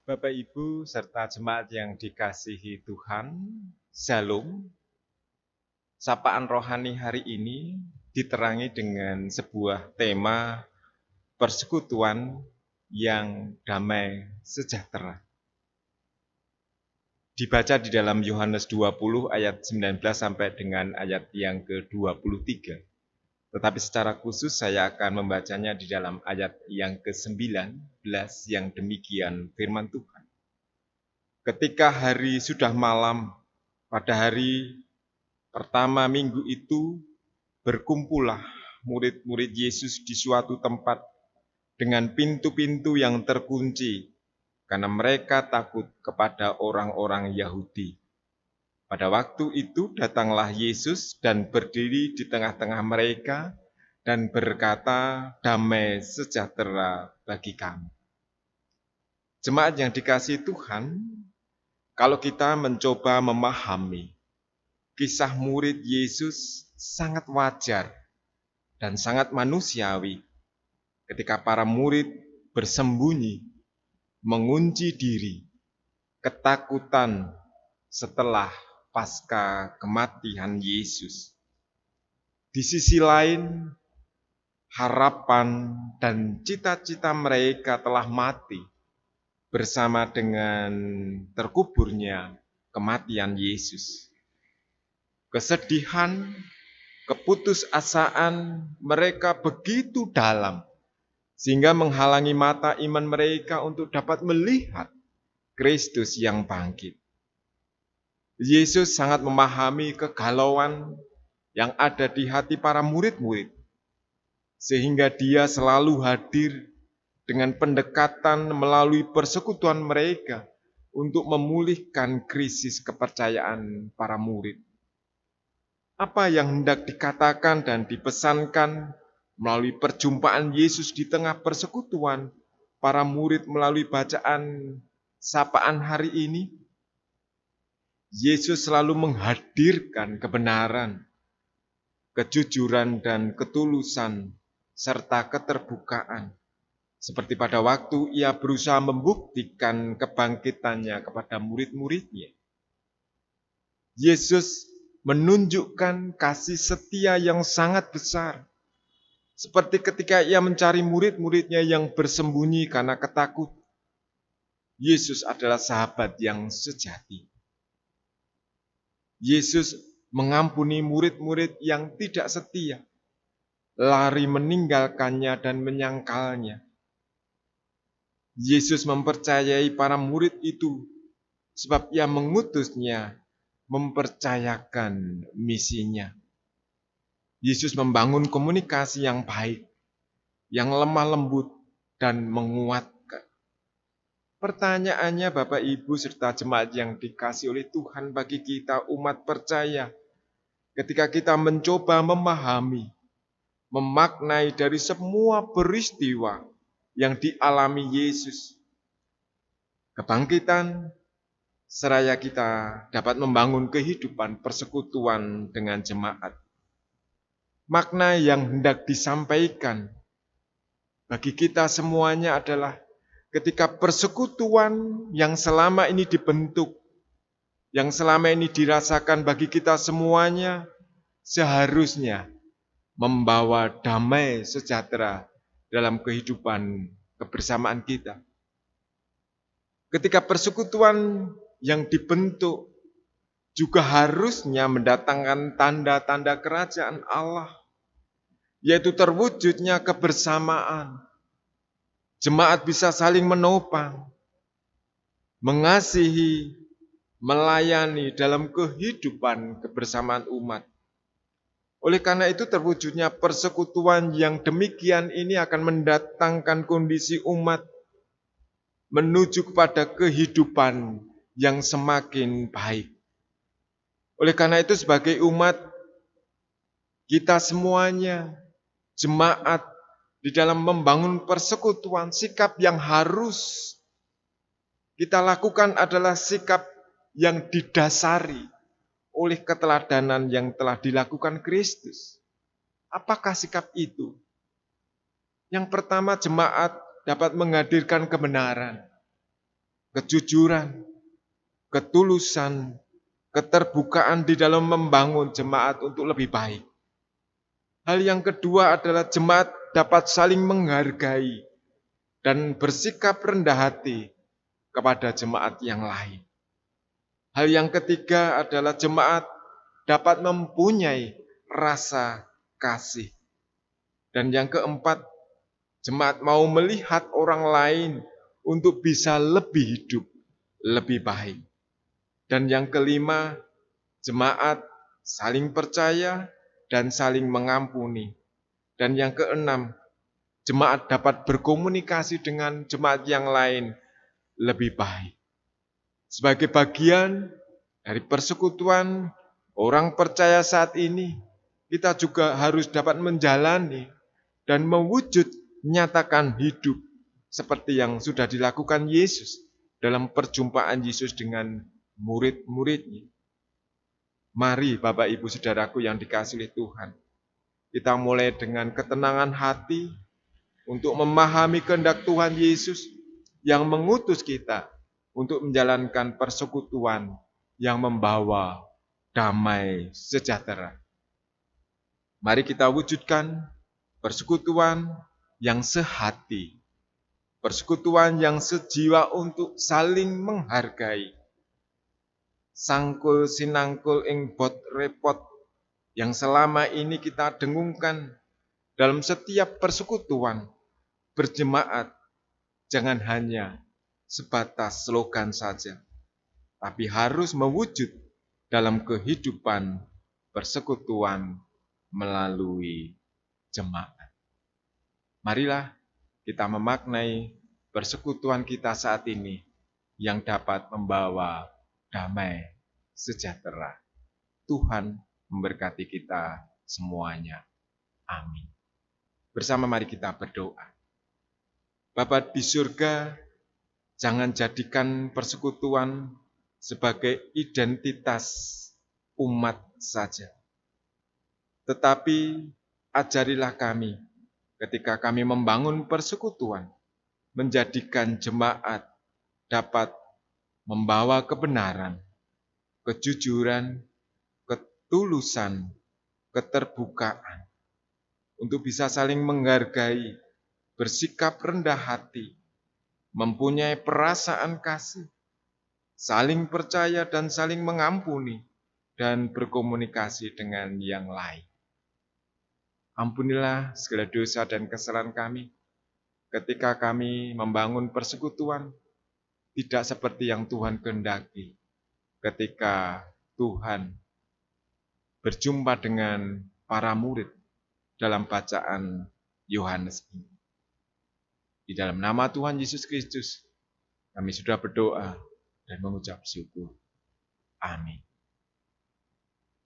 Bapak, Ibu, serta jemaat yang dikasihi Tuhan, Shalom. Sapaan rohani hari ini diterangi dengan sebuah tema persekutuan yang damai sejahtera. Dibaca di dalam Yohanes 20 ayat 19 sampai dengan ayat yang ke-23. Tetapi secara khusus saya akan membacanya di dalam ayat yang ke-19 yang demikian firman Tuhan. Ketika hari sudah malam, pada hari pertama minggu itu, berkumpullah murid-murid Yesus di suatu tempat dengan pintu-pintu yang terkunci, karena mereka takut kepada orang-orang Yahudi. Pada waktu itu datanglah Yesus dan berdiri di tengah-tengah mereka dan berkata, "Damai sejahtera bagi kamu." Jemaat yang dikasihi Tuhan, kalau kita mencoba memahami kisah murid Yesus, sangat wajar dan sangat manusiawi ketika para murid bersembunyi, mengunci diri, ketakutan setelah pasca kematian Yesus. Di sisi lain, harapan dan cita-cita mereka telah mati bersama dengan terkuburnya kematian Yesus. Kesedihan, keputusasaan mereka begitu dalam, sehingga menghalangi mata iman mereka untuk dapat melihat Kristus yang bangkit. Yesus sangat memahami kegalauan yang ada di hati para murid-murid, sehingga dia selalu hadir dengan pendekatan melalui persekutuan mereka untuk memulihkan krisis kepercayaan para murid. Apa yang hendak dikatakan dan dipesankan melalui perjumpaan Yesus di tengah persekutuan para murid melalui bacaan sapaan hari ini? Yesus selalu menghadirkan kebenaran, kejujuran dan ketulusan, serta keterbukaan. Seperti pada waktu ia berusaha membuktikan kebangkitannya kepada murid-muridnya. Yesus menunjukkan kasih setia yang sangat besar. Seperti ketika ia mencari murid-muridnya yang bersembunyi karena ketakutan. Yesus adalah sahabat yang sejati. Yesus mengampuni murid-murid yang tidak setia, lari meninggalkannya dan menyangkalnya. Yesus mempercayai para murid itu sebab ia mengutusnya mempercayakan misinya. Yesus membangun komunikasi yang baik, yang lemah lembut dan menguatkan. Pertanyaannya Bapak, Ibu, serta jemaat yang dikasihi oleh Tuhan bagi kita umat percaya, ketika kita mencoba memahami, memaknai dari semua peristiwa yang dialami Yesus, kebangkitan, seraya kita dapat membangun kehidupan persekutuan dengan jemaat. Makna yang hendak disampaikan bagi kita semuanya adalah ketika persekutuan yang selama ini dibentuk, yang selama ini dirasakan bagi kita semuanya, seharusnya membawa damai sejahtera dalam kehidupan kebersamaan kita. Ketika persekutuan yang dibentuk juga harusnya mendatangkan tanda-tanda kerajaan Allah, yaitu terwujudnya kebersamaan. Jemaat bisa saling menopang, mengasihi, melayani dalam kehidupan kebersamaan umat. Oleh karena itu terwujudnya persekutuan yang demikian ini akan mendatangkan kondisi umat menuju kepada kehidupan yang semakin baik. Oleh karena itu sebagai umat, kita semuanya, jemaat, di dalam membangun persekutuan, sikap yang harus kita lakukan adalah sikap yang didasari oleh keteladanan yang telah dilakukan Kristus. Apakah sikap itu? Yang pertama, jemaat dapat menghadirkan kebenaran. kejujuran, ketulusan, keterbukaan di dalam membangun jemaat untuk lebih baik. Hal yang kedua adalah jemaat dapat saling menghargai dan bersikap rendah hati kepada jemaat yang lain. Hal yang ketiga adalah jemaat dapat mempunyai rasa kasih. Dan yang keempat, jemaat mau melihat orang lain untuk bisa lebih hidup, lebih baik. Dan yang kelima, jemaat saling percaya dan saling mengampuni. Dan yang keenam, jemaat dapat berkomunikasi dengan jemaat yang lain lebih baik. Sebagai bagian dari persekutuan orang percaya saat ini, kita juga harus dapat menjalani dan mewujud nyatakan hidup seperti yang sudah dilakukan Yesus dalam perjumpaan Yesus dengan murid-muridnya. Mari Bapak Ibu Saudaraku yang dikasihi oleh Tuhan, kita mulai dengan ketenangan hati untuk memahami kehendak Tuhan Yesus yang mengutus kita untuk menjalankan persekutuan yang membawa damai sejahtera. Mari kita wujudkan persekutuan yang sehati, persekutuan yang sejiwa untuk saling menghargai. Sangkul sinangkul ing bot repot yang selama ini kita dengungkan dalam setiap persekutuan berjemaat, jangan hanya sebatas slogan saja, tapi harus mewujud dalam kehidupan persekutuan melalui jemaat. Marilah kita memaknai persekutuan kita saat ini yang dapat membawa damai sejahtera. Tuhan memberkati kita semuanya. Amin. Bersama mari kita berdoa. Bapa di surga, jangan jadikan persekutuan sebagai identitas umat saja. Tetapi ajarilah kami ketika kami membangun persekutuan, menjadikan jemaat dapat membawa kebenaran, kejujuran, ketulusan, keterbukaan, untuk bisa saling menghargai, bersikap rendah hati, mempunyai perasaan kasih, saling percaya dan saling mengampuni, dan berkomunikasi dengan yang lain. Ampunilah segala dosa dan kesalahan kami ketika kami membangun persekutuan tidak seperti yang Tuhan kehendaki. Ketika Tuhan berjumpa dengan para murid dalam bacaan Yohanes ini. Di dalam nama Tuhan Yesus Kristus, kami sudah berdoa dan mengucap syukur. Amin.